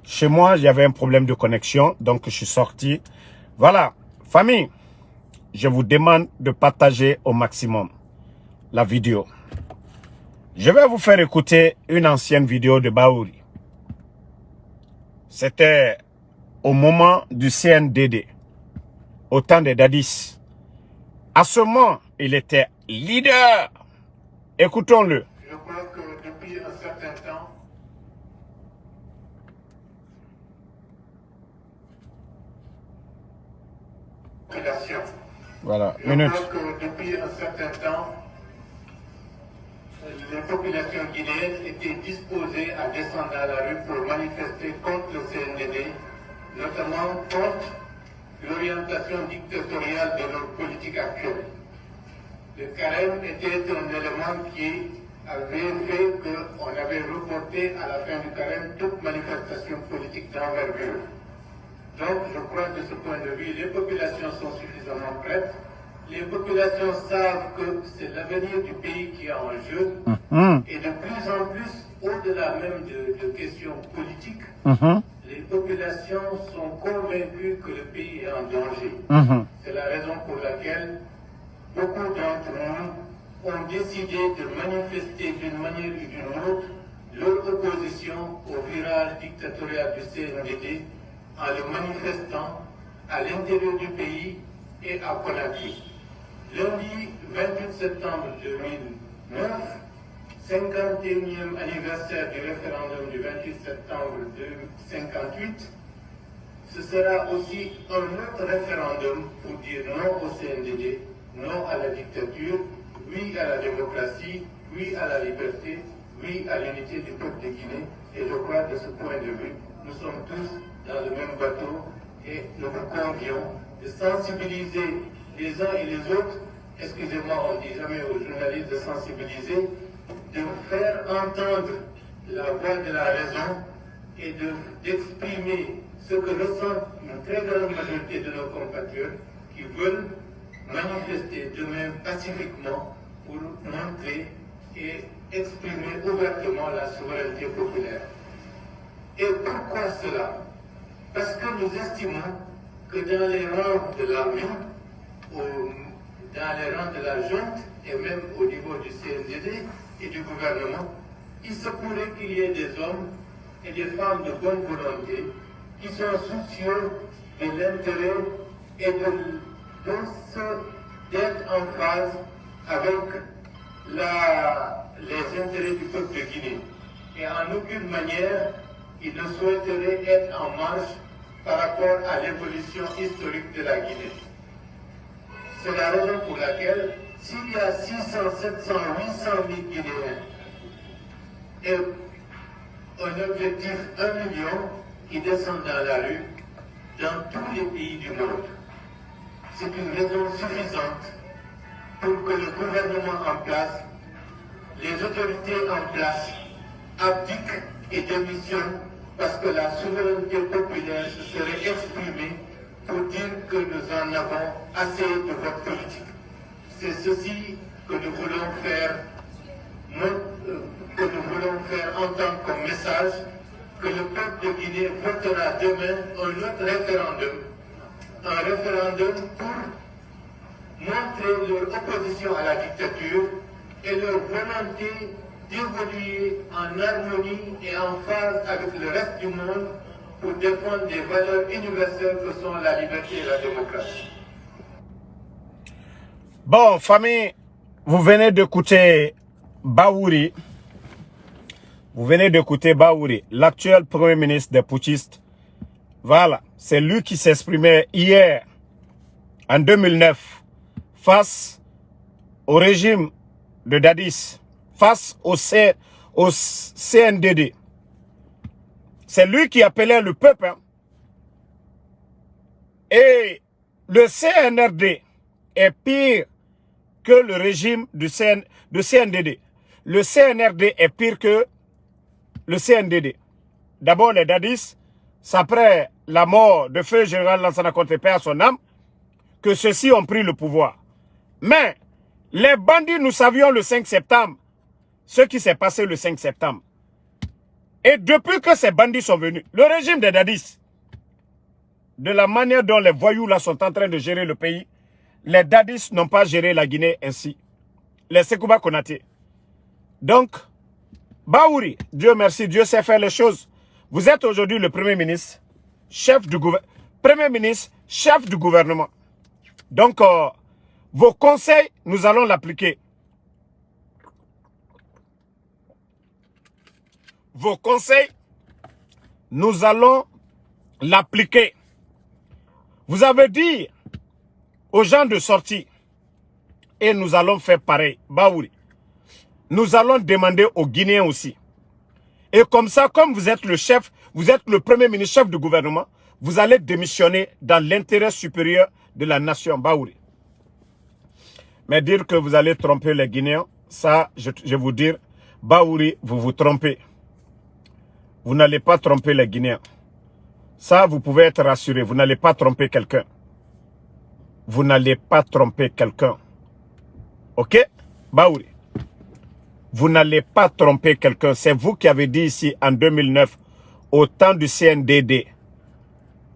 Chez moi, il y avait un problème de connexion, donc je suis sorti. Voilà, famille, je vous demande de partager au maximum la vidéo. Je vais vous faire écouter une ancienne vidéo de Bahouri. C'était au moment du CNDD, au temps de Dadis. À ce moment, il était leader. Écoutons-le. Je crois que depuis un certain temps, Voilà, je crois que depuis un certain temps, les populations guinéennes étaient disposées à descendre dans la rue pour manifester contre le CNDD, notamment contre l'orientation dictatoriale de notre politique actuelle. Le carême était un élément qui avait fait qu'on avait reporté à la fin du carême toute manifestation politique d'envergure. Donc, je crois que de ce point de vue, les populations sont suffisamment prêtes. Les populations savent que c'est l'avenir du pays qui est en jeu. Et de plus en plus, au-delà même de questions politiques, les populations sont convaincues que le pays est en danger. C'est la raison pour laquelle beaucoup d'entre nous ont décidé de manifester d'une manière ou d'une autre leur opposition au virage dictatorial du CNDD en le manifestant à l'intérieur du pays et à Conakry. Lundi 28 septembre 2009, 51e anniversaire du référendum du 28 septembre 1958, ce sera aussi un autre référendum pour dire non au CNDD, non à la dictature, oui à la démocratie, oui à la liberté, oui à l'unité du peuple de Guinée. Et je crois que de ce point de vue, nous sommes tous dans le même bateau et nous vous convions de sensibiliser les uns et les autres. Excusez-moi, on ne dit jamais aux journalistes de sensibiliser, de faire entendre la voix de la raison et d'exprimer ce que ressent une très grande majorité de nos compatriotes qui veulent manifester demain pacifiquement pour montrer et exprimer ouvertement la souveraineté populaire. Et pourquoi cela? Parce que nous estimons que dans les rangs de l'armée, dans les rangs de la junte et même au niveau du CNDD et du gouvernement, il se pourrait qu'il y ait des hommes et des femmes de bonne volonté qui sont soucieux de l'intérêt et d'être en phase avec les intérêts du peuple de Guinée. Et en aucune manière, ils ne souhaiteraient être en marche par rapport à l'évolution historique de la Guinée. C'est la raison pour laquelle, s'il y a 600, 700, 800 000 Guinéens et un objectif 1 million qui descendent dans la rue, dans tous les pays du monde, c'est une raison suffisante pour que le gouvernement en place, les autorités en place, abdiquent et démissionnent parce que la souveraineté populaire se serait exprimée pour dire que nous en avons assez de votre politique. C'est ceci que nous voulons faire, entendre comme message, que le peuple de Guinée votera demain un autre référendum. Un référendum pour montrer leur opposition à la dictature et leur volonté d'évoluer en harmonie et en phase avec le reste du monde pour défendre des valeurs universelles que sont la liberté et la démocratie. Bon, famille, vous venez d'écouter Bahouri. Vous venez d'écouter Bahouri, l'actuel premier ministre des putschistes. Voilà, c'est lui qui s'exprimait hier, en 2009, face au régime de Dadis, face au CNDD. C'est lui qui appelait le peuple. Hein. Et le CNRD est pire que le régime du CNDD. Le CNRD est pire que le CNDD. D'abord, les Dadis, c'est après la mort de feu général Lansana Conté, paix à son âme, que ceux-ci ont pris le pouvoir. Mais les bandits, nous savions le 5 septembre, ce qui s'est passé le 5 septembre. Et depuis que ces bandits sont venus, le régime des Dadis, de la manière dont les voyous là sont en train de gérer le pays, les Dadis n'ont pas géré la Guinée ainsi. Les Sekouba Konaté. Donc, Baouri, Dieu merci, Dieu sait faire les choses. Vous êtes aujourd'hui le Premier ministre, chef du gouvernement. Premier ministre, chef du gouvernement. Donc, vos conseils, nous allons l'appliquer. Vos conseils, nous allons l'appliquer. Vous avez dit aux gens de sortir, et nous allons faire pareil, Baouri. Nous allons demander aux Guinéens aussi. Et comme ça, comme vous êtes le chef, vous êtes le premier ministre, chef du gouvernement, vous allez démissionner dans l'intérêt supérieur de la nation, Baouri. Mais dire que vous allez tromper les Guinéens, ça, je vais vous dire, Baouri, vous vous trompez. Vous n'allez pas tromper les Guinéens. Ça, vous pouvez être rassuré, vous n'allez pas tromper quelqu'un. Vous n'allez pas tromper quelqu'un. Ok? Baouri. Vous n'allez pas tromper quelqu'un. C'est vous qui avez dit ici en 2009, au temps du CNDD,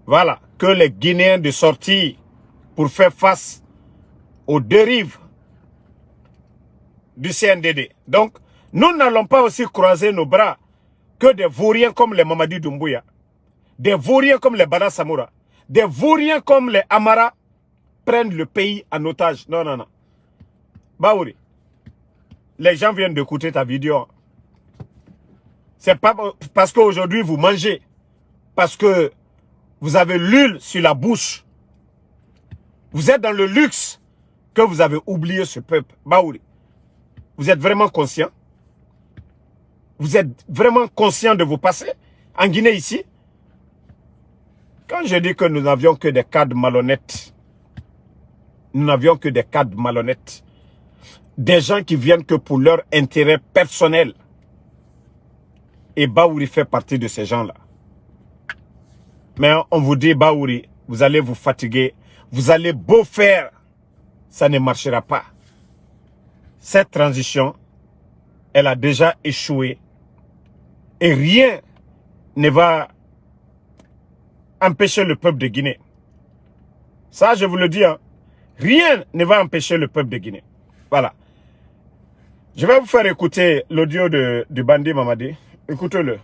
voilà, que les Guinéens de sortir pour faire face aux dérives du CNDD. Donc, nous n'allons pas aussi croiser nos bras que des vauriens comme les Mamadi Doumbouya, des vauriens comme les Bada Samoura, des vauriens comme les Amara prennent le pays en otage. Non, non, non. Baouri, les gens viennent d'écouter ta vidéo. C'est pas parce qu'aujourd'hui vous mangez, parce que vous avez l'huile sur la bouche. Vous êtes dans le luxe que vous avez oublié ce peuple. Baouri, vous êtes vraiment conscient? Vous êtes vraiment conscient de vos passés en Guinée ici? Quand je dis que nous n'avions que des cadres malhonnêtes, nous n'avions que des cadres malhonnêtes, des gens qui viennent que pour leur intérêt personnel. Et Baouri fait partie de ces gens-là. Mais on vous dit, Baouri, vous allez vous fatiguer, vous allez beau faire, ça ne marchera pas. Cette transition, elle a déjà échoué. Et rien ne va empêcher le peuple de Guinée. Ça, je vous le dis, hein, rien ne va empêcher le peuple de Guinée. Voilà. Je vais vous faire écouter l'audio du bandit Mamadi. Écoutez-le.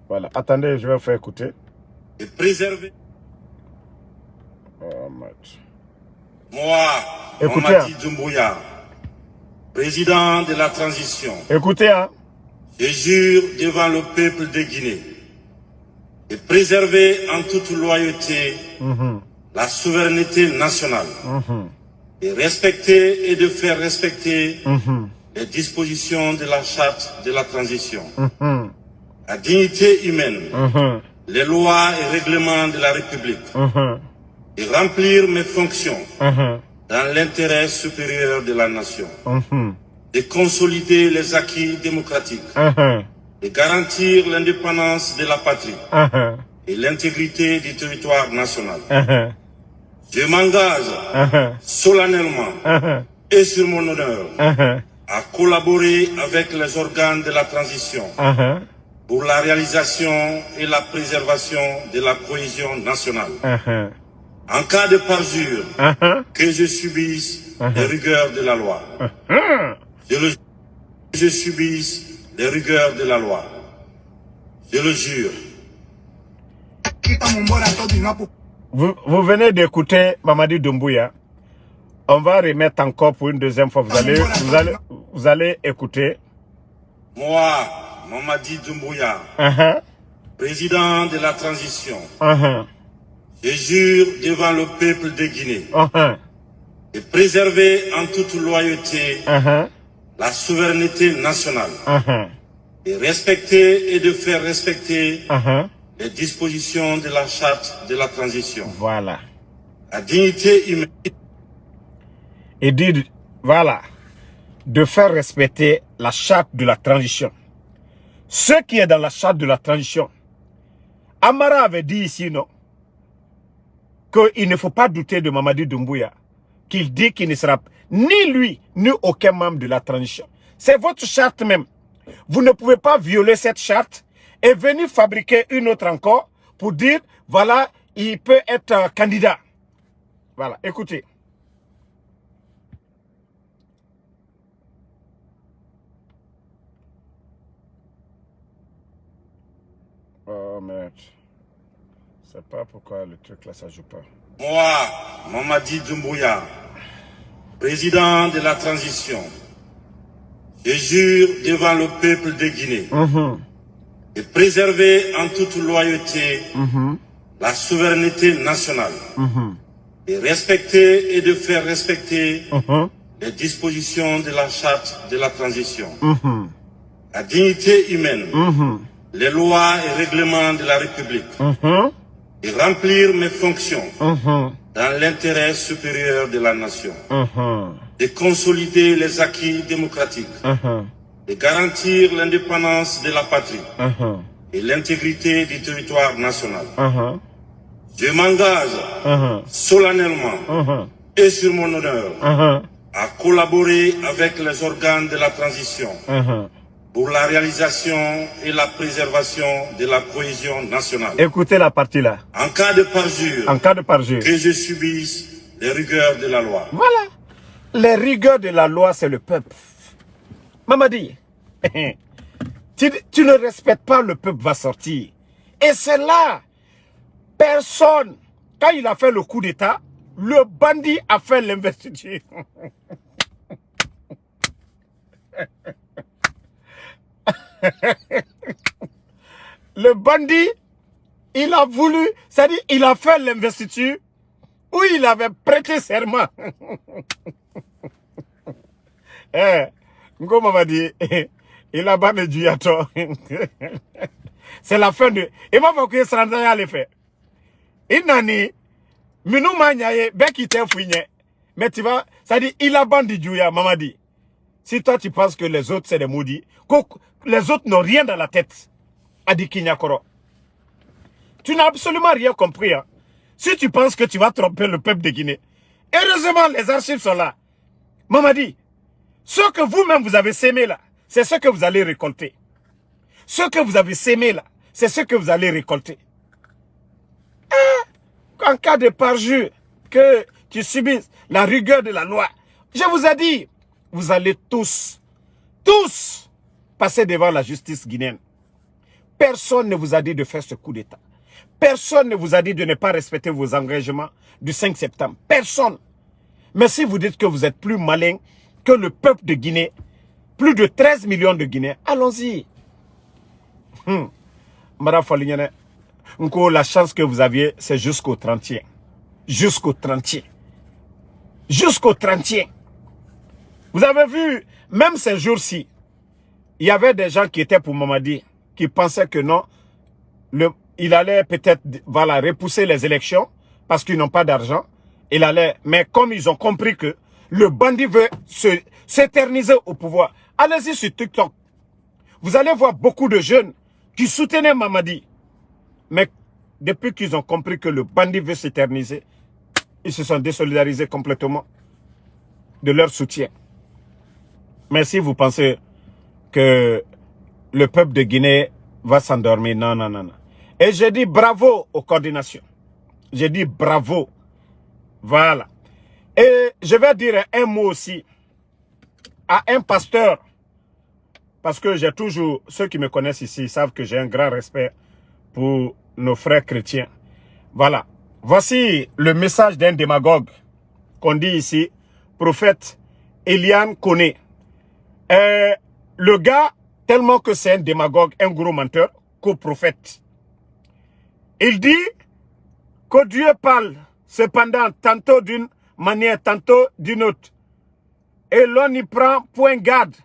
Voilà. Attendez, je vais vous faire écouter. Et préserver. Oh, moi, écoutez, Mamadi Doumbouya, président de la transition. Écoutez, hein. Je jure devant le peuple de Guinée de préserver en toute loyauté la souveraineté nationale, de respecter et de faire respecter les dispositions de la charte de la transition, la dignité humaine, les lois et règlements de la République, et remplir mes fonctions dans l'intérêt supérieur de la nation, de consolider les acquis démocratiques, de garantir l'indépendance de la patrie et l'intégrité du territoire national. Je m'engage solennellement et sur mon honneur à collaborer avec les organes de la transition pour la réalisation et la préservation de la cohésion nationale. En cas de parjure, que je subisse les rigueurs de la loi. Je subisse les rigueurs de la loi. Je le jure. Vous venez d'écouter Mamadi Doumbouya. On va remettre encore pour une deuxième fois. Vous allez écouter. Moi, Mamadi Doumbouya, président de la transition, je jure devant le peuple de Guinée de préserver en toute loyauté la souveraineté nationale, de respecter et de faire respecter les dispositions de la charte de la transition. Voilà. La dignité humaine. Et dit, voilà, de faire respecter la charte de la transition. Ce qui est dans la charte de la transition. Amara avait dit ici, non, qu'il ne faut pas douter de Mamadi Doumbouya, qu'il dit qu'il ne sera ni lui, ni aucun membre de la transition. C'est votre charte même. Vous ne pouvez pas violer cette charte et venir fabriquer une autre encore pour dire, voilà, il peut être candidat. Voilà, écoutez. Oh merde. Je sais pas pourquoi le truc là ça joue pas. Moi, Mamadi Doumbouya, président de la transition, je jure devant le peuple de Guinée de préserver en toute loyauté la souveraineté nationale, de respecter et de faire respecter les dispositions de la charte de la transition, la dignité humaine, les lois et règlements de la République, et remplir mes fonctions dans l'intérêt supérieur de la nation, de consolider les acquis démocratiques, de garantir l'indépendance de la patrie et l'intégrité du territoire national. Je m'engage solennellement et sur mon honneur à collaborer avec les organes de la transition pour la réalisation et la préservation de la cohésion nationale. Écoutez la partie là. En cas de parjure, que je subisse les rigueurs de la loi. Voilà. Les rigueurs de la loi, c'est le peuple. Mamadi, tu ne respectes pas, le peuple va sortir. Et c'est là, personne, quand il a fait le coup d'État, le bandit a fait l'investiture. Le bandit, il a voulu, c'est-à-dire il a fait l'investiture où il avait prêté serment. Ngoma m'a dit, il a banni du yato. C'est la fin de... Il m'a fait que ça n'a pas fait. Il n'a ni... Minou manyaye, beki te fouigne. Mais tu vois, c'est-à-dire il a banni du yato, maman dit. Si toi tu penses que les autres c'est des maudits, que les autres n'ont rien dans la tête, Adi Kinyakoro. Tu n'as absolument rien compris. Hein. Si tu penses que tu vas tromper le peuple de Guinée, heureusement les archives sont là. Mamadi, ce que vous-même vous avez sémé là, c'est ce que vous allez récolter. Ce que vous avez sémé là, c'est ce que vous allez récolter. En cas de parjure, que tu subisses la rigueur de la loi, je vous ai dit, vous allez tous passer devant la justice guinéenne. Personne ne vous a dit de faire ce coup d'État. Personne ne vous a dit de ne pas respecter vos engagements du 5 septembre. Personne. Mais si vous dites que vous êtes plus malin que le peuple de Guinée, plus de 13 millions de Guinéens, allons-y. Madame Falignane, la chance que vous aviez, c'est jusqu'au 30e. Jusqu'au 30e. Jusqu'au 30e. Vous avez vu, même ces jours-ci, il y avait des gens qui étaient pour Mamadi, qui pensaient que non, il allait peut-être voilà, repousser les élections parce qu'ils n'ont pas d'argent. Il allait, mais comme ils ont compris que le bandit veut s'éterniser au pouvoir, allez-y sur TikTok. Vous allez voir beaucoup de jeunes qui soutenaient Mamadi. Mais depuis qu'ils ont compris que le bandit veut s'éterniser, ils se sont désolidarisés complètement de leur soutien. Mais si vous pensez que le peuple de Guinée va s'endormir, non, non, non, non. Et je dis bravo aux coordinations. Je dis bravo. Voilà. Et je vais dire un mot aussi à un pasteur. Parce que j'ai toujours, ceux qui me connaissent ici savent que j'ai un grand respect pour nos frères chrétiens. Voilà. Voici le message d'un démagogue qu'on dit ici, prophète Eliane Koné. Le gars, tellement que c'est un démagogue, un gros menteur, qu'au prophète. Il dit que Dieu parle, cependant, tantôt d'une manière, tantôt d'une autre. Et l'on y prend point garde.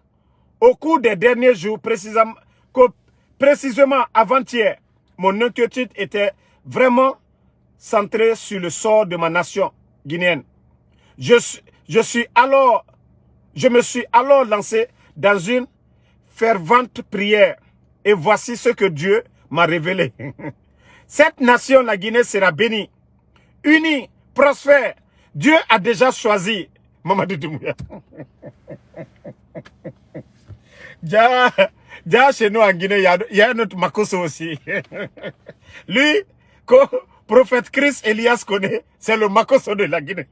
Au cours des derniers jours, précisément avant-hier, mon inquiétude était vraiment centrée sur le sort de ma nation guinéenne. Je me suis alors lancé dans une fervente prière. Et voici ce que Dieu m'a révélé. Cette nation, la Guinée, sera bénie, unie, prospère. Dieu a déjà choisi. Mamadi Doumbouya. Déjà, chez nous en Guinée, il y a un autre Makoso aussi. Lui, prophète Christ Elias connaît, c'est le Makoso de la Guinée.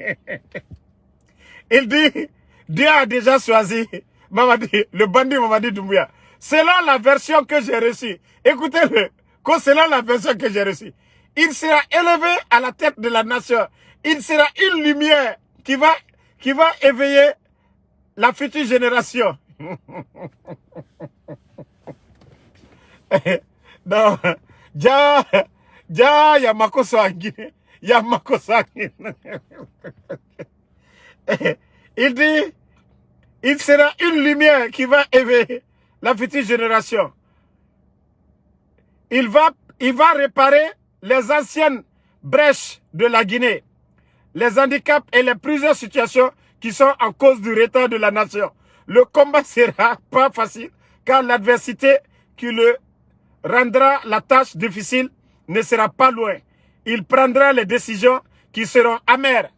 Il dit, Dieu a déjà choisi le bandit Mamadi Doumbouya. Selon la version que j'ai reçue, écoutez-le, selon la version que j'ai reçue, il sera élevé à la tête de la nation. Il sera une lumière qui va éveiller la future génération. Non, ya Makoso en Guinée. Ya Makoso en Guinée. Il dit, il sera une lumière qui va éveiller la future génération. Il va réparer les anciennes brèches de la Guinée, les handicaps et les plusieurs situations qui sont en cause du retard de la nation. Le combat sera pas facile car l'adversité qui le rendra la tâche difficile ne sera pas loin. Il prendra les décisions qui seront amères.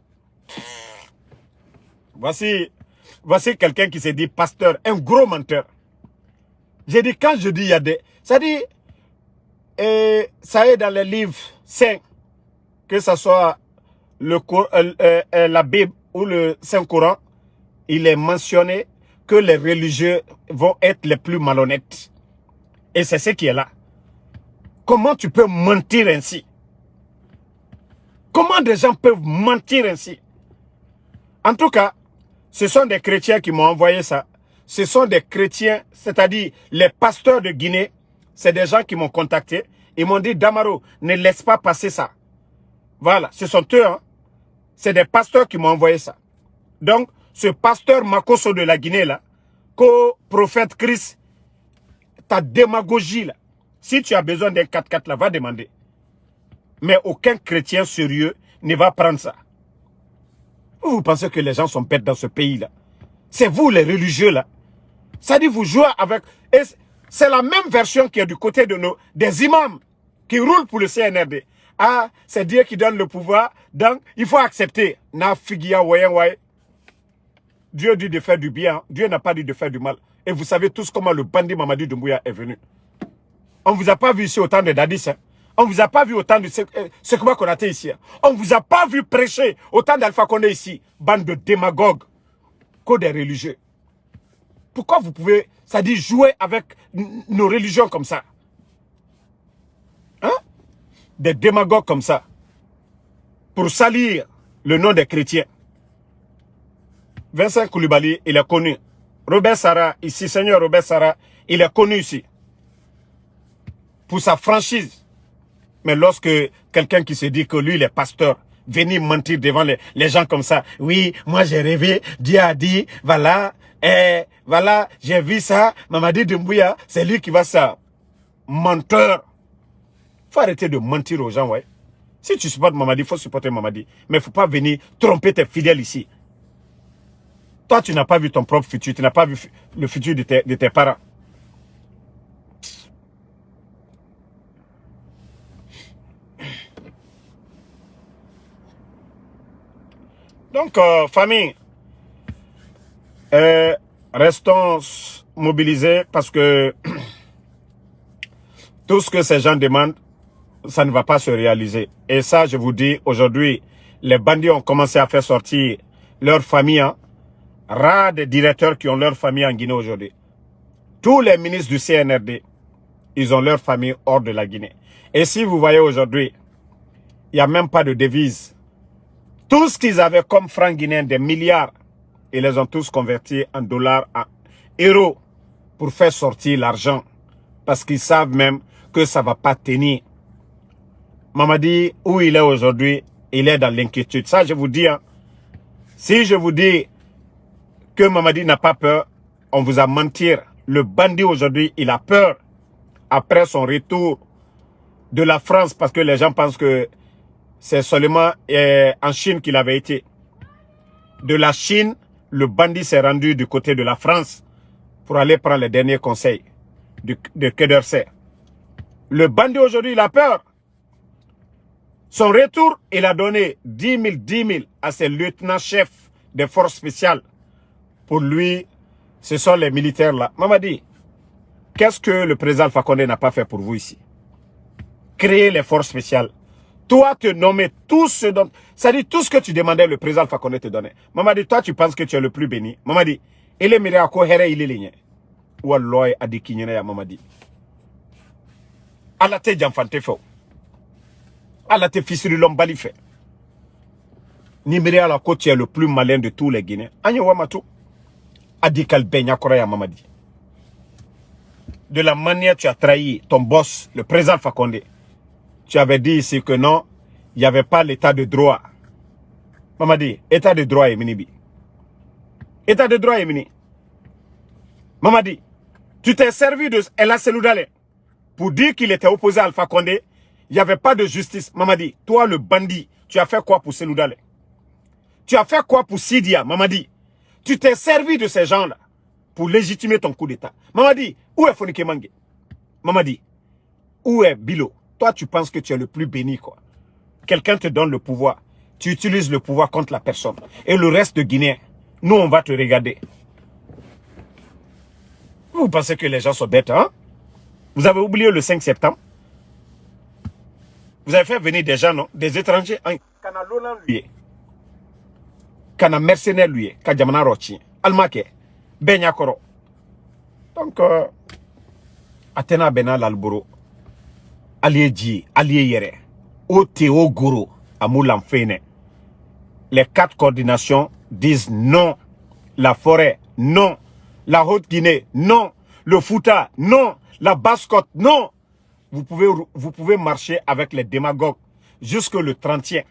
Voici quelqu'un qui s'est dit pasteur, un gros menteur. J'ai dit, quand je dis il y a des... Ça dit, ça est dans les livres saints, que ce soit la Bible ou le Saint-Coran, il est mentionné que les religieux vont être les plus malhonnêtes. Et c'est ce qui est là. Comment tu peux mentir ainsi? Comment des gens peuvent mentir ainsi? En tout cas, ce sont des chrétiens qui m'ont envoyé ça. Ce sont des chrétiens, c'est-à-dire les pasteurs de Guinée. C'est des gens qui m'ont contacté. Ils m'ont dit, Damaro, ne laisse pas passer ça. Voilà, ce sont eux. Hein? C'est des pasteurs qui m'ont envoyé ça. Donc, ce pasteur Makoso de la Guinée, là, prophète Christ, ta démagogie, là, si tu as besoin d'un 4x4, là, va demander. Mais aucun chrétien sérieux ne va prendre ça. Vous pensez que les gens sont bêtes dans ce pays-là? C'est vous, les religieux, là. Ça dit, vous jouez avec... C'est la même version qui est du côté de des imams qui roulent pour le CNRD. Ah, c'est Dieu qui donne le pouvoir, donc il faut accepter. Dieu dit de faire du bien, Dieu n'a pas dit de faire du mal. Et vous savez tous comment le bandit Mamadi Doumbouya est venu. On ne vous a pas vu ici autant de Dadis. Hein? On ne vous a pas vu autant de Sekouba Konaté ici. Hein? On ne vous a pas vu prêcher autant d'Alpha Condé ici. Bande de démagogues, que des religieux. Pourquoi vous pouvez, ça dit, jouer avec nos religions comme ça? Hein? Des démagogues comme ça. Pour salir le nom des chrétiens. Vincent Koulibaly, il est connu. Robert Sarah, ici, Seigneur Robert Sarah, il est connu ici. Pour sa franchise. Mais lorsque quelqu'un qui se dit que lui, il est pasteur, venir mentir devant les gens comme ça. Oui, moi j'ai rêvé, Dieu a dit, voilà, voilà, j'ai vu ça, Mamadi Doumbouya, c'est lui qui va ça. Menteur. Faut arrêter de mentir aux gens, ouais. Si tu supportes Mamadi, il faut supporter Mamadi. Mais il ne faut pas venir tromper tes fidèles ici. Toi, tu n'as pas vu ton propre futur, tu n'as pas vu le futur de tes parents. Donc, famille, restons mobilisés parce que tout ce que ces gens demandent, ça ne va pas se réaliser. Et ça, je vous dis, aujourd'hui, les bandits ont commencé à faire sortir leur famille. Hein. Rares des directeurs qui ont leur famille en Guinée aujourd'hui. Tous les ministres du CNRD, ils ont leur famille hors de la Guinée. Et si vous voyez aujourd'hui, il n'y a même pas de devise. Tout ce qu'ils avaient comme francs guinéens, des milliards, ils les ont tous convertis en dollars, en euros, pour faire sortir l'argent. Parce qu'ils savent même que ça ne va pas tenir. Mamadi, où il est aujourd'hui, il est dans l'inquiétude. Ça, je vous dis, hein, si je vous dis que Mamadi n'a pas peur, on vous a menti. Le bandit aujourd'hui, il a peur après son retour de la France parce que les gens pensent que c'est seulement en Chine qu'il avait été. De la Chine, le bandit s'est rendu du côté de la France pour aller prendre les derniers conseils de Quai d'Orsay. Le bandit aujourd'hui, il a peur. Son retour, il a donné 10 000 à ses lieutenants-chefs des forces spéciales. Pour lui, ce sont les militaires là. Mamadi, Qu'est-ce que le président Alpha Condé n'a pas fait pour vous ici? Créer les forces spéciales. Toi, te nommer tout ce dont... C'est-à-dire tout ce que tu demandais, le président Alpha Condé te donnait. Mamadi, toi, tu penses que tu es le plus béni. Mamadi, il est mirako here, il est ligné. Walloy a dit qu'il y a Mamadi. Allah te jamfante fo. Allah te fissuri lombali fait. Nimiri à la côte, tu es le plus malin de tous les Guinéens. Agno Wamatu. Adi Kalbenya Koraya Mamadi. De la manière tu as trahi ton boss, le président Alpha Condé. Tu avais dit ici que non, il n'y avait pas l'état de droit. Mamadi, état de droit est mini. État de droit est mini. Mamadi, tu t'es servi de Ella Seloudale pour dire qu'il était opposé à Alpha Condé. Il n'y avait pas de justice. Mamadi, toi le bandit, tu as fait quoi pour Seloudale? Tu as fait quoi pour Sidia, Mamadi? Tu t'es servi de ces gens-là pour légitimer ton coup d'État. Mamadi, où est Fonike Mange? Mamadi, où est Bilo? Toi, tu penses que tu es le plus béni, quoi. Quelqu'un te donne le pouvoir. Tu utilises le pouvoir contre la personne. Et le reste de Guinéens, nous, on va te regarder. Vous pensez que les gens sont bêtes, hein? Vous avez oublié le 5 septembre? Vous avez fait venir des gens, non? Des étrangers. Kana Lonan lui. Kana mercenaire lui. Kajamana Rochi. Almake. Benyakoro. Donc, Atena Benal Alboro. Allié Dji, allié Yere. Oteo Guru. Amoulam Fene. Les 4 coordinations disent non. La forêt, non. La Haute-Guinée, non. Le Fouta, non. La Basse-Côte, non. Vous pouvez marcher avec les démagogues jusque le 30e.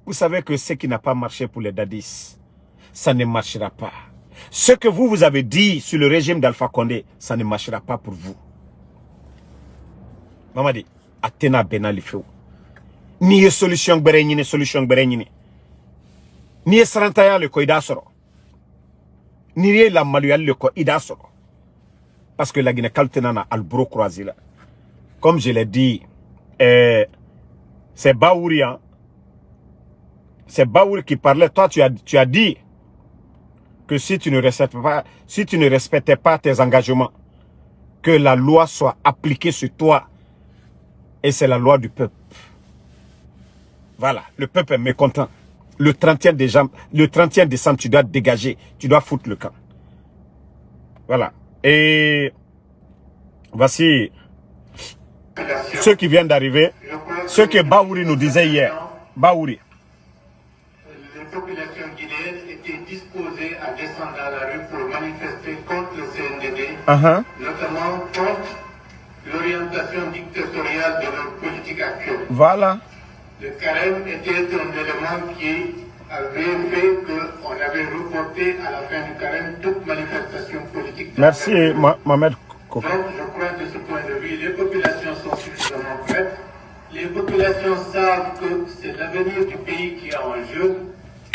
Vous savez que ce qui n'a pas marché pour les Dadis, ça ne marchera pas. Ce que vous avez dit sur le régime d'Alpha Condé, ça ne marchera pas pour vous. Mamadi, Atena Benalifeu. Ni solution berenyine, solution berenyine. Ni Sarantaya le Koidasoro. Ni la Malual le Koidasoro. Parce que la Guinée Kaltenana Albro croisé là. Comme je l'ai dit, c'est Baouri, hein. C'est Baouri qui parlait. Toi, tu as dit que si tu ne respectais pas tes engagements, que la loi soit appliquée sur toi. Et c'est la loi du peuple. Voilà, le peuple est mécontent. Le 31 décembre, tu dois te dégager. Tu dois foutre le camp. Voilà. Et voici ceux qui viennent d'arriver. Ce que Baouri nous disait hier. Baouri. Les populations guinéennes étaient disposées à descendre dans la rue pour manifester contre le CNDD, notamment contre l'orientation dictatoriale de leur politique actuelle. Voilà. Le carême était un élément qui avait fait qu'on avait reporté à la fin du carême toute manifestation politique. Merci, Mohamed Koko. Donc, je crois que de ce point de vue, les populations sont suffisamment prêtes. Les populations savent que c'est l'avenir du pays qui est en jeu.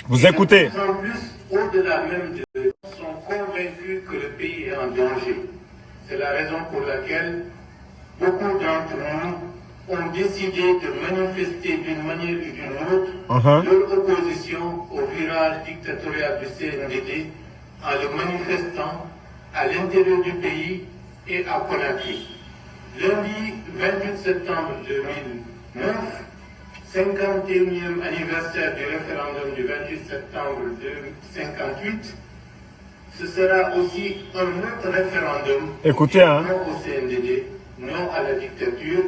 Vous écoutez. En plus, au-delà même de sont convaincus que le pays est en danger. C'est la raison pour laquelle beaucoup d'entre nous ont décidé de manifester d'une manière ou d'une autre leur opposition au virage dictatorial du CNDD en le manifestant à l'intérieur du pays et à Conakry. Lundi 28 septembre 2009, 51e anniversaire du référendum du 28 septembre 1958, ce sera aussi un autre référendum. Écoutez, hein. Non au CNDD, non à la dictature,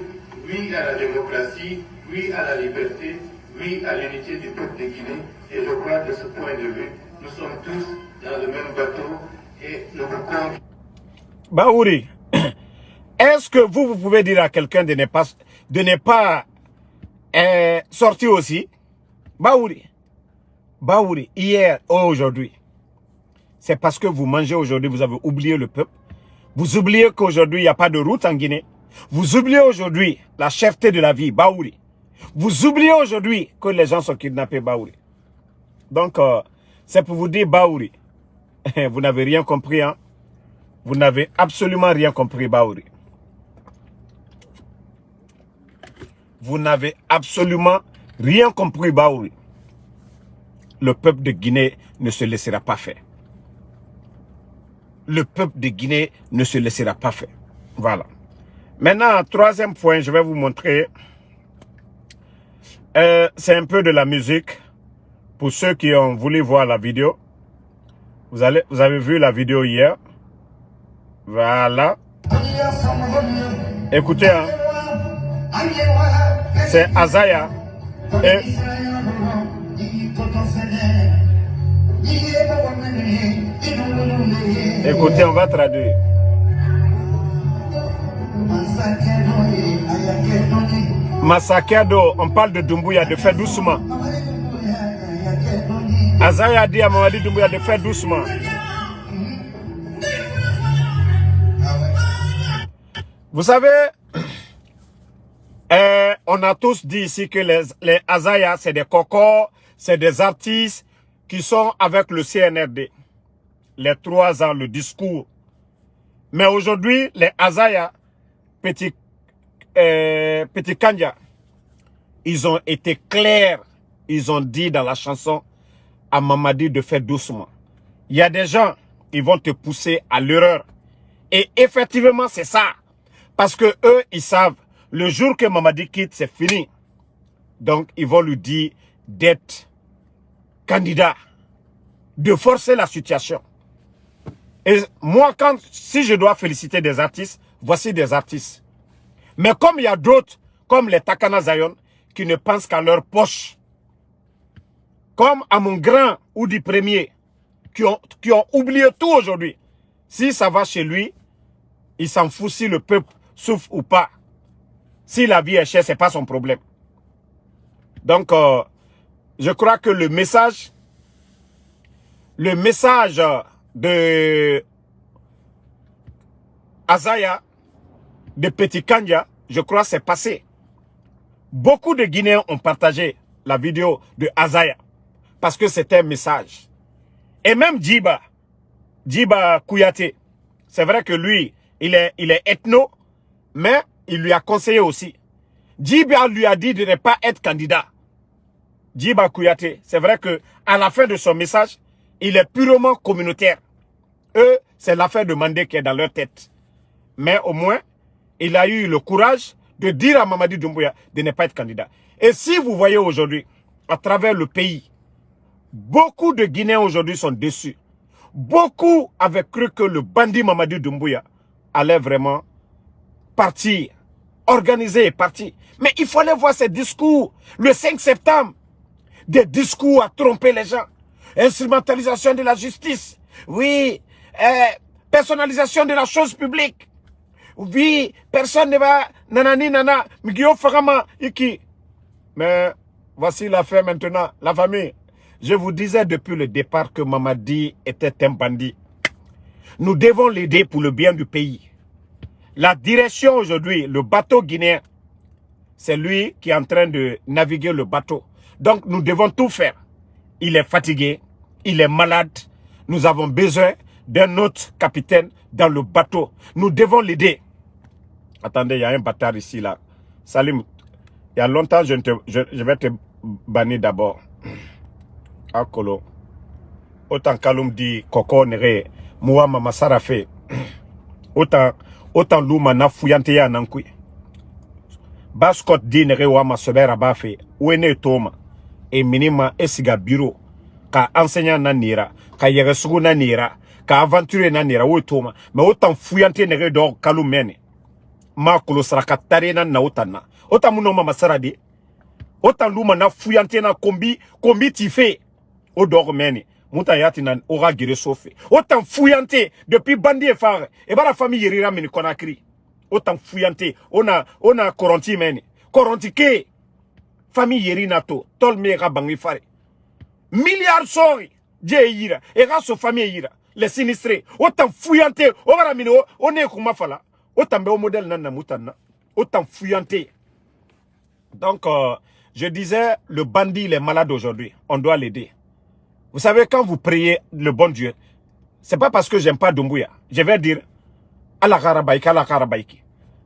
oui à la démocratie, oui à la liberté, oui à l'unité du peuple de Guinée. Et je crois que de ce point de vue, nous sommes tous dans le même bateau et nous vous convions. Baouri, est-ce que vous pouvez dire à quelqu'un de ne pas sortir aussi? Baouri, hier ou aujourd'hui, c'est parce que vous mangez aujourd'hui, vous avez oublié le peuple. Vous oubliez qu'aujourd'hui, il n'y a pas de route en Guinée. Vous oubliez aujourd'hui la cherté de la vie, Baouri. Vous oubliez aujourd'hui que les gens sont kidnappés, Baouri. Donc, c'est pour vous dire, Baouri, vous n'avez rien compris, hein? Vous n'avez absolument rien compris, Baouri. Vous n'avez absolument rien compris, Baouri. Le peuple de Guinée ne se laissera pas faire. le peuple de Guinée ne se laissera pas faire. Voilà. Maintenant, troisième point, je vais vous montrer. C'est un peu de la musique. Pour ceux qui ont voulu voir la vidéo. Vous avez vu la vidéo hier. Voilà. Écoutez, hein. C'est Azaya. Et écoutez, on va traduire. Massacre, on parle de Doumbouya, de faire doucement. Azaya dit à Mamadi Doumbouya de faire doucement. Vous savez, on a tous dit ici que les Azaya, c'est des cocos, c'est des artistes qui sont avec le CNRD. Les 3 ans, le discours. Mais aujourd'hui, les Azaya, Petit Kanja, ils ont été clairs. Ils ont dit dans la chanson à Mamadi de faire doucement. Il y a des gens, ils vont te pousser à l'erreur. Et effectivement, c'est ça. Parce que eux, ils savent, le jour que Mamadi quitte, c'est fini. Donc, ils vont lui dire d'être candidat, de forcer la situation. Et moi, si je dois féliciter des artistes, voici des artistes. Mais comme il y a d'autres, comme les Takana Zion, qui ne pensent qu'à leur poche, comme à mon grand Oudi Premier, qui ont oublié tout aujourd'hui. Si ça va chez lui, il s'en fout si le peuple souffre ou pas. Si la vie est chère, ce n'est pas son problème. Donc, je crois que le message de Azaya, de Petit Kanja, je crois c'est passé. Beaucoup de Guinéens ont partagé la vidéo de Azaya parce que c'était un message. Et même Djiba Kouyaté, c'est vrai que lui, il est ethno, mais il lui a conseillé aussi. Djiba lui a dit de ne pas être candidat. Djiba Kouyaté, c'est vrai que à la fin de son message, il est purement communautaire. Eux, c'est l'affaire de Mandé qui est dans leur tête. Mais au moins, il a eu le courage de dire à Mamadi Doumbouya de ne pas être candidat. Et si vous voyez aujourd'hui, à travers le pays, beaucoup de Guinéens aujourd'hui sont déçus. Beaucoup avaient cru que le bandit Mamadi Doumbouya allait vraiment partir, organiser et partir. Mais il fallait voir ces discours, le 5 septembre, des discours à tromper les gens. Instrumentalisation de la justice, oui, personnalisation de la chose publique. Oui, personne ne va nanani nana, migio farama iki. Mais voici l'affaire maintenant, la famille. Je vous disais depuis le départ que Mamadi était un bandit. Nous devons l'aider pour le bien du pays. La direction aujourd'hui, le bateau guinéen, c'est lui qui est en train de naviguer le bateau. Donc nous devons tout faire. Il est fatigué, il est malade. Nous avons besoin d'un autre capitaine dans le bateau. Nous devons l'aider. Attendez, il y a un bâtard ici, là. Salim, il y a longtemps, je vais te bannir d'abord. Akolo. Autant Kaloum dit, Koko Nere, Moua Mama Sarafe. Autant Louma na fuyante ya nankui. Baskot dit Nere Wama Sobera Bafe. Ouene Toma. Et minima esiga bureau. Ka enseignant na nira. Ka yeresugu na nira. Ka aventure na nira. Oué Toma. Mais autant fuyante Nere d'or Kaloum mene. Ma kolo saraka tarena na otana. Ota muno mama sarade. Ota luma na fuyante na kombi tife. O dormeni. Muta yati na ora gire sofe. Ota fuyante depuis bandi e fare. E ba la famille yerira meni konakri. Ota fuyante. Ona koronti meni. Koronti ke. Famille yerina to. Tol mega bangi fare. Milliards sori. Je yira. E raso famille yira. Les sinistrés. Ota fuyante. Ora mini o ne kuma fala. Autant de modèle nana moutana, autant fouillanté. Donc, je disais, le bandit, il est malade aujourd'hui. On doit l'aider. Vous savez, quand vous priez le bon Dieu, c'est pas parce que j'aime pas Doumbouya. Je vais dire, Allah Karabaïki, Allah Karabaïki.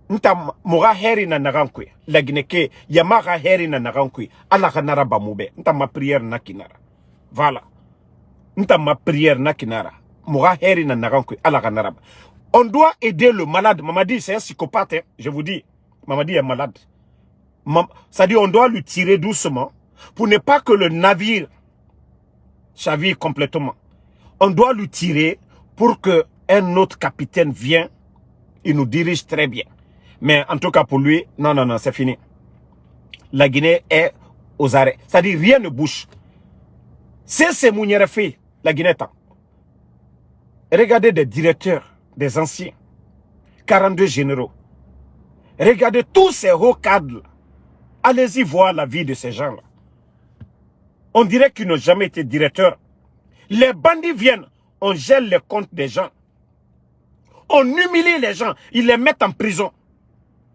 Nta mora heri na narankwe. La Guinée, yamara heri na narankwe. Allah Kanara Bamoube. Nta ma prière na kinara. Voilà. Nta ma prière na kinara. On doit aider le malade. Mamadi, c'est un psychopathe. Hein. Je vous dis, Mamadi est malade. C'est-à-dire, on doit lui tirer doucement pour ne pas que le navire chavire complètement. On doit lui tirer pour que un autre capitaine vienne. Il nous dirige très bien. Mais en tout cas pour lui, non, non, non, c'est fini. La Guinée est aux arrêts. C'est-à-dire, rien ne bouge. C'est Mouniere fait, la Guinée. Regardez des directeurs, des anciens, 42 généraux. Regardez tous ces hauts cadres. Allez-y voir la vie de ces gens-là. On dirait qu'ils n'ont jamais été directeurs. Les bandits viennent, on gèle les comptes des gens. On humilie les gens, ils les mettent en prison.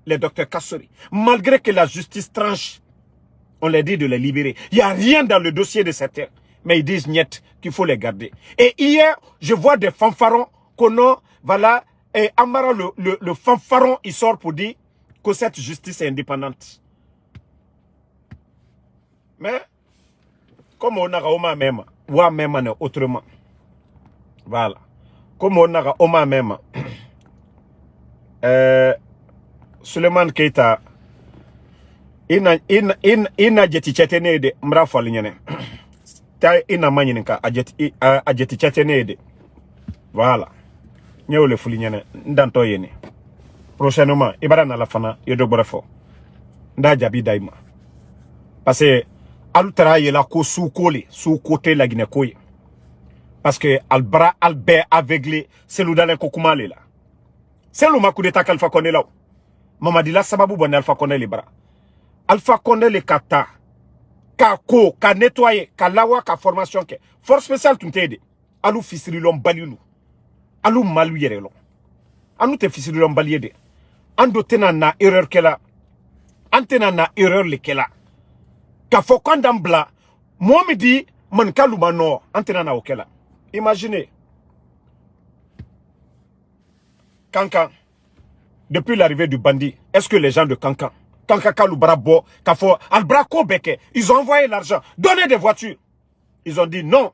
Les docteurs Kassori, malgré que la justice tranche, on les dit de les libérer. Il n'y a rien dans le dossier de certains. Mais ils disent niet, qu'il faut les garder. Et hier, je vois des fanfarons qu'on a, voilà, et Amara, le fanfaron, il sort pour dire que cette justice est indépendante. Mais, comme on a Oma même, ou même autrement. Voilà. Comme on a Oma même, Suleiman Keita, ina jeti chetene de mrafa linyane. Ta ina manyininka a jeti chetene de. Voilà. Nye le fulinyane ndanto yene. Prochainement, ibara na la fana yodo borefo. Nda jabi daima. Parce que alutara yela ko sous côté la Guinée koye. Parce que albra albert aveuglé, c'est l'ou dans les kokumale là. C'est l'ou ma coup d'état qu'Alpha Condé là. Mamadi la sababu bonne Alpha Condé les bras. Alpha Condé les kata. Ka ko, ka nettoyer, ka lawa, ka formation ke. Force spéciale tout t'aide. Alou fisiri l'homme balilou. Alou malou yere l'homme. Anou te fisiri l'homme baliyede. Ando tena na erreur kela. Antena na erreur le kela. Ka fo kandambla. Moi me dit, man kalou mano. Antena na okela. Imaginez. Kankan. Depuis l'arrivée du bandit, est-ce que les gens de Kankan, Kankan Brabo, Kafo, Albrako Beke, ils ont envoyé l'argent, donné des voitures. Ils ont dit non.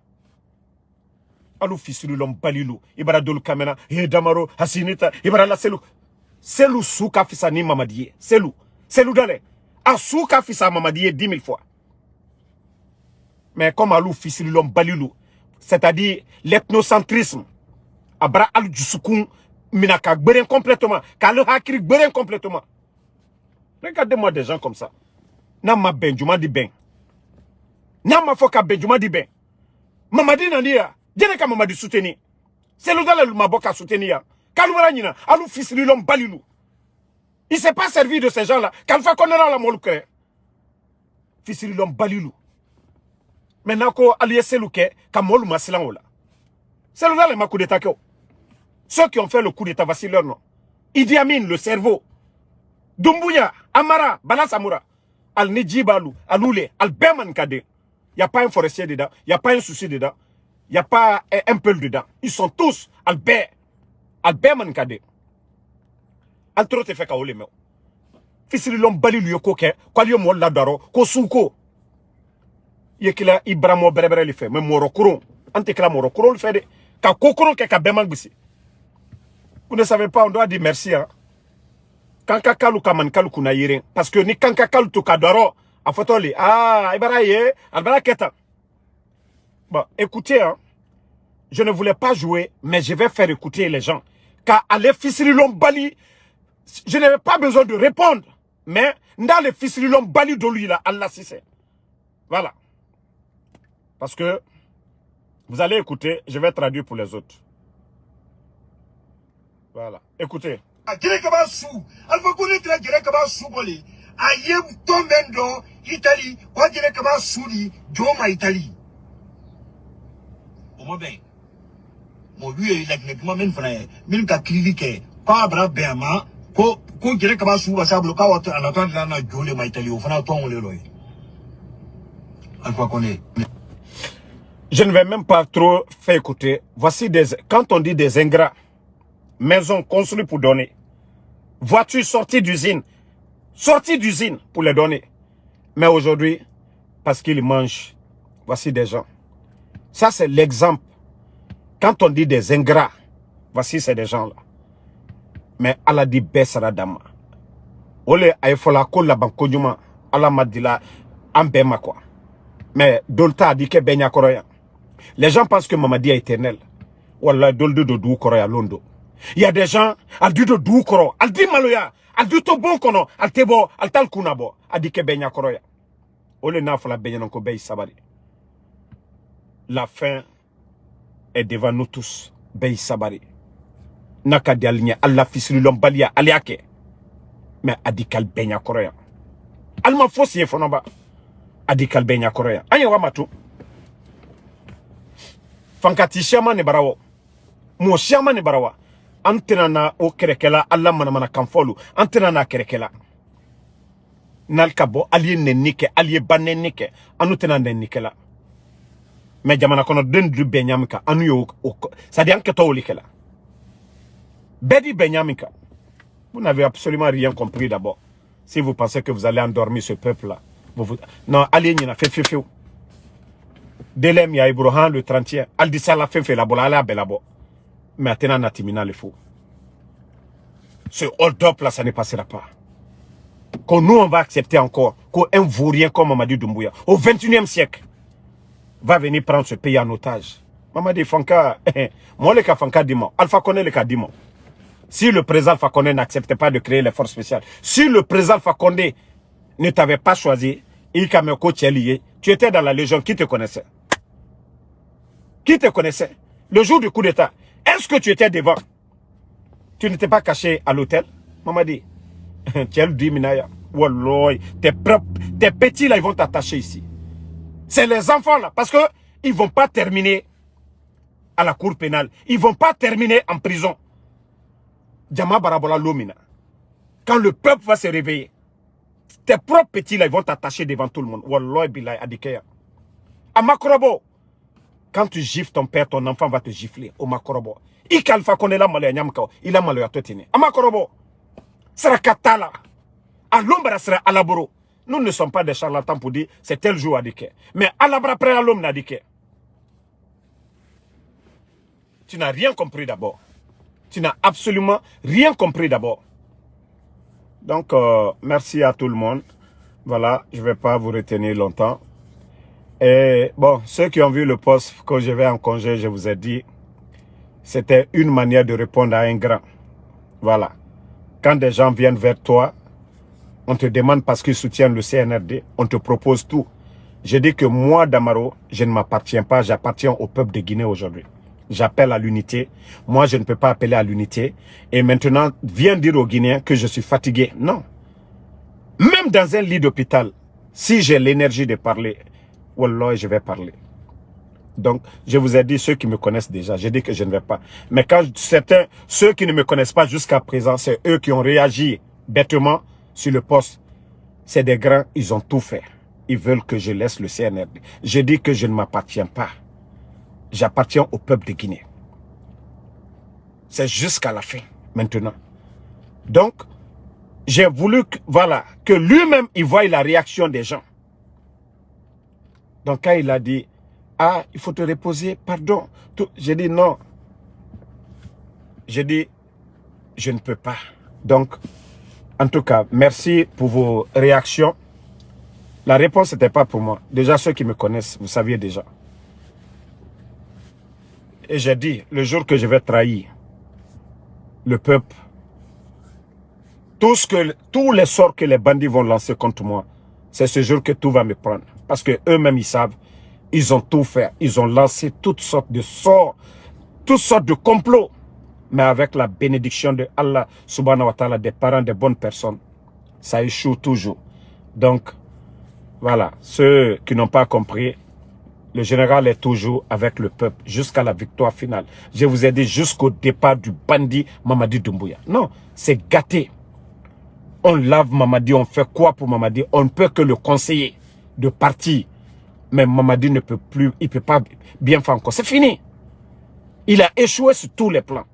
Alou fisilu l'homme balilou, Ibara Dolu Kamena, Damaro, Hasinita, Ibara la Selou. Selou Souka Fissa ni Mamadiye. Selou. Selou Dale. A Souka Fissa Mamadiye 10 000 fois. Mais comme Alou fisilu l'homme balilou, c'est-à-dire l'ethnocentrisme, Abra Al Djousoukoun, Minaka Beren complètement, Kalo Hakri Beren complètement. Regardez-moi des gens comme ça. Nama Benjuma di Ben. Nama Foka Benjuma di Ben. Mamadi Nandia, Djeneka Mamadi soutenu. C'est le gars le Maboka soutenu. Kalouara Nina, Alou fils de l'homme Balilou. Il s'est pas servi de ces gens-là. Kalfa Konera la Moluke. Fils de l'homme Balilou. Maintenant, ko Alié Selouke, Kamol Masilangola. C'est le gars le Makou d'État. Ceux qui ont fait le coup d'État, voici leur nom. Idi Amin, le cerveau. Doumbouya, Amara, Bala Samoura. Al-Nidjibalou, Aloulé, Al-Berman Kade. Il n'y a pas un forestier dedans. Il n'y a pas un souci dedans. Il n'y a pas un peul dedans. Ils sont tous Albert. Al-Berman Kade. Al-Tro te fait kaole meo. Fisili l'homme bali lui koke. Kwa liyo mo ladaro. Ko souko. Yekila Ibramo berebere li fait. Mais Morokoro. Antekila Morokoro le fait de. Ka kokoro ke ka Berman bisi. Vous ne savez pas, on doit dire merci. Hein? Kanka kalu kaman kalu kuna yere. Parce que ni kanka kalu to kadaro. A fotoli. Ah, ibara ye. Albara keta. Bon, écoutez, hein. Je ne voulais pas jouer, mais je vais faire écouter les gens. Car à les Fisirilom Bali, je n'avais pas besoin de répondre. Mais dans les Fisirilom Bali de lui, là, Allah si c'est. Voilà. Parce que vous allez écouter, je vais traduire pour les autres. Voilà. Écoutez. Italie, quoi dire que va souri, Joma Italie. Au moins bien. Mon lui est là, même frère, même qu'à cliquer, pas bras béama, quoi dire que va souri, ça bloque à l'attente de la Jole ma Italie, au fond, on le loye. À quoi qu'on est. Je ne vais même pas trop faire écouter. Voici des, quand on dit des ingrats, maisons construites pour donner, voitures sorties d'usine pour les donner. Mais aujourd'hui, parce qu'ils mangent, voici des gens. Ça, c'est l'exemple Quand on dit des ingrats, voici c'est des gens-là. Mais Allah dit Bessara Dama. Ole Aïfola Kola Bankonyuma, Allah m'a dit là, Ambema quoi. Mais Dolta a dit que Benya Koroya. Les gens pensent que Mamadi est éternel. Wallah, Doldo de Dou Koroya Londo. Il y a des gens, al dit de Dou Koro, al dit Maloya, al dit Tobo Kono, al Tebo, al Tal Kunabo, al dit que Benya Koroya. Ole Nafala Benya Nko Bey Sabari. La fin est devant nous tous. Bey Sabari. Naka dialnya Allah fisili lombalia aliake. Mais adikal Benya Koroya. Alma Fossi Fonoba. Adikal Benya Koroya. Anya Wamatu. Fankati Shama ne barawo. Mo Shama ne barawa. Antena na o kerekela Allah manamana kamfolu. Antena na kerekela. Nalkabo aliye nenike, aliye banenike. Anutena nenikela. Mais jamana kono dendu Benyamika. Anu yo. Sadi anke tolikela. Bedi Benyamika. Vous n'avez absolument rien compris d'abord. Si vous pensez que vous allez endormir ce peuple-là. Non, allez, il y a fait. Delem ya Ibrahim le 30e. Al dit ça la fait la bola la belabo. Mais maintenant natimina le fou. Ce hold-up là, ça ne passera pas. Quand nous on va accepter encore qu'un vaurien comme Mamadi Doumbouya, au 21e siècle, va venir prendre ce pays en otage. Mamadi Fanka, moi le cas Fanka Dimo, Alpha Condé le cas Dimo. Si le président Alpha Condé n'acceptait pas de créer les forces spéciales, si le président Alpha Condé ne t'avait pas choisi, tu étais dans la Légion, qui te connaissait? Qui te connaissait? Le jour du coup d'état, est-ce que tu étais devant? Tu n'étais pas caché à l'hôtel? Maman dit, tes petits là, ils vont t'attacher ici. C'est les enfants là, parce que ils vont pas terminer à la cour pénale. Ils vont pas terminer en prison. Djama Barabola Lomina. Quand le peuple va se réveiller, tes propres petits là, ils vont t'attacher devant tout le monde. Wallah bilay adikeya. À Makorobo, quand tu gifles ton père, ton enfant va te gifler. Au Makorobo. Ikalfa connaît la malaya nyamkao. Il a malaya totine. À Makorobo. Sera katala. À l'ombre sera alaboro. Nous ne sommes pas des charlatans pour dire c'est tel jour adike. Mais alabra après à l'homme n'adike. Tu n'as rien compris d'abord. Tu n'as absolument rien compris d'abord. Donc, merci à tout le monde. Voilà, je ne vais pas vous retenir longtemps. Et bon, ceux qui ont vu le post que je vais en congé, je vous ai dit, c'était une manière de répondre à un grand. Voilà. Quand des gens viennent vers toi, on te demande parce qu'ils soutiennent le CNRD, on te propose tout. Je dis que moi, Damaro, je ne m'appartiens pas, j'appartiens au peuple de Guinée aujourd'hui. J'appelle à l'unité. Moi, je ne peux pas appeler à l'unité. Et maintenant, viens dire aux Guinéens que je suis fatigué. Non. Même dans un lit d'hôpital, si j'ai l'énergie de parler, wallah, je vais parler. Donc, je vous ai dit, ceux qui me connaissent déjà, j'ai dit que je ne vais pas. Mais quand certains, ceux qui ne me connaissent pas jusqu'à présent, c'est eux qui ont réagi bêtement sur le poste. C'est des grands, ils ont tout fait. Ils veulent que je laisse le CNRD. J'ai dit que je ne m'appartiens pas. J'appartiens au peuple de Guinée. C'est jusqu'à la fin, maintenant. Donc, j'ai voulu que, voilà, que lui-même, il voie la réaction des gens. Donc, quand il a dit, ah, il faut te reposer, pardon. J'ai dit non. J'ai dit, je ne peux pas. Donc, en tout cas, merci pour vos réactions. La réponse n'était pas pour moi. Déjà, ceux qui me connaissent, vous saviez déjà. Et j'ai dit, le jour que je vais trahir le peuple, tous les sorts que les bandits vont lancer contre moi, c'est ce jour que tout va me prendre. Parce que eux-mêmes, ils savent, ils ont tout fait. Ils ont lancé toutes sortes de sorts, toutes sortes de complots. Mais avec la bénédiction de Allah, subhanahu wa ta'ala, des parents, des bonnes personnes, ça échoue toujours. Donc, voilà, ceux qui n'ont pas compris, le général est toujours avec le peuple jusqu'à la victoire finale. Je vous ai dit jusqu'au départ du bandit Mamadi Doumbouya. Non, c'est gâté. On lave Mamadi, on fait quoi pour Mamadi? On ne peut que le conseiller de partir. Mais Mamadi ne peut plus, il ne peut pas bien faire encore. C'est fini. Il a échoué sur tous les plans.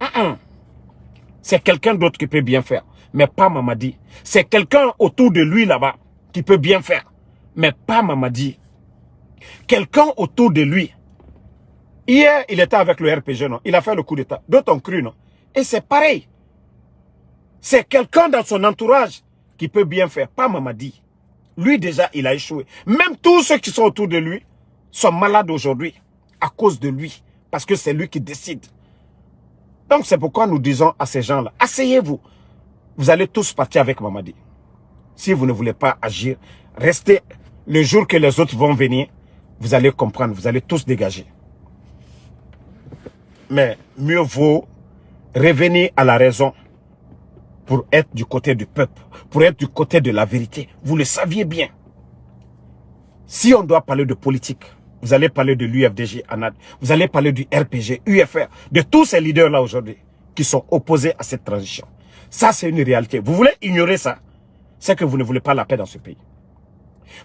C'est quelqu'un d'autre qui peut bien faire, mais pas Mamadi. C'est quelqu'un autour de lui là-bas qui peut bien faire, mais pas Mamadi. Quelqu'un autour de lui Hier, il était avec le RPG, non? Il a fait le coup d'état. D'autres ont cru, non? Et c'est pareil. C'est quelqu'un dans son entourage qui peut bien faire, pas Mamadi. Lui, déjà, il a échoué. Même tous ceux qui sont autour de lui sont malades aujourd'hui à cause de lui. Parce que c'est lui qui décide. Donc, c'est pourquoi nous disons à ces gens-là, asseyez-vous. Vous allez tous partir avec Mamadi. Si vous ne voulez pas agir, restez. Le jour que les autres vont venir, vous allez comprendre, vous allez tous dégager. Mais mieux vaut revenir à la raison pour être du côté du peuple, pour être du côté de la vérité. Vous le saviez bien. Si on doit parler de politique, vous allez parler de l'UFDG, ANAD, vous allez parler du RPG, UFR, de tous ces leaders-là aujourd'hui qui sont opposés à cette transition. Ça, c'est une réalité. Vous voulez ignorer ça, c'est que vous ne voulez pas la paix dans ce pays.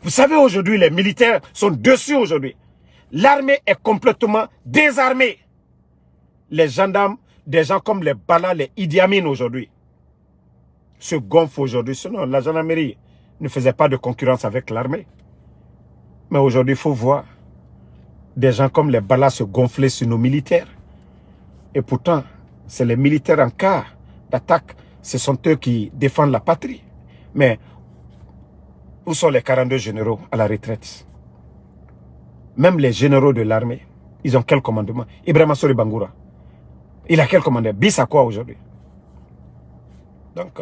Vous savez, aujourd'hui, les militaires sont dessus aujourd'hui. L'armée est complètement désarmée. Les gendarmes, des gens comme les Bala, les Idi Amin aujourd'hui, se gonflent aujourd'hui. Sinon, la gendarmerie ne faisait pas de concurrence avec l'armée. Mais aujourd'hui, il faut voir des gens comme les Bala se gonfler sur nos militaires. Et pourtant, c'est les militaires en cas d'attaque. Ce sont eux qui défendent la patrie. Mais où sont les 42 généraux à la retraite? Même les généraux de l'armée, ils ont quel commandement? Ibrahima Sori Bangoura, il a quel commandement? Bis à quoi aujourd'hui? Donc,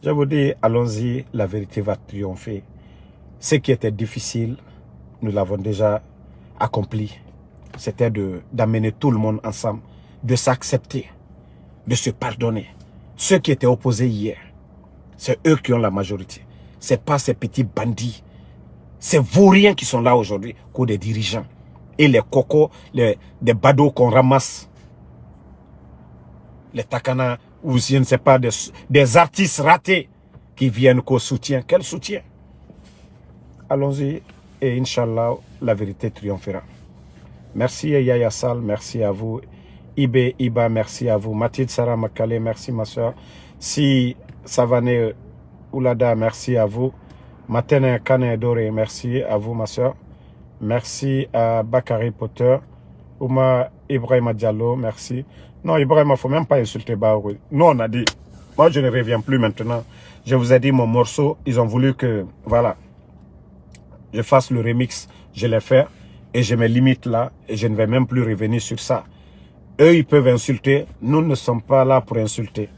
je vous dis, allons-y, la vérité va triompher. Ce qui était difficile, nous l'avons déjà accompli. C'était d'amener tout le monde ensemble, de s'accepter, de se pardonner. Ceux qui étaient opposés hier, c'est eux qui ont la majorité. Ce n'est pas ces petits bandits. C'est vauriens qui sont là aujourd'hui, que des dirigeants. Et les cocos, des badauds qu'on ramasse. Les takana, ou je ne sais pas, des artistes ratés qui viennent qu'au soutien. Quel soutien? Allons-y et Inch'Allah, la vérité triomphera. Merci Yaya Sal, merci à vous. Iba, merci à vous. Mathilde Sarah Makale, merci ma soeur. Si Savane Oulada, merci à vous. Matene Kane Dore, merci à vous ma soeur. Merci à Bakary Potter. Ouma Ibrahima Diallo, merci. Non, Ibrahima, il ne faut même pas insulter Baoui. Nous, on a dit, moi je ne reviens plus maintenant. Je vous ai dit mon morceau, ils ont voulu que, voilà, je fasse le remix, je l'ai fait. Et je me limite là, et je ne vais même plus revenir sur ça. Eux, ils peuvent insulter, nous ne sommes pas là pour insulter.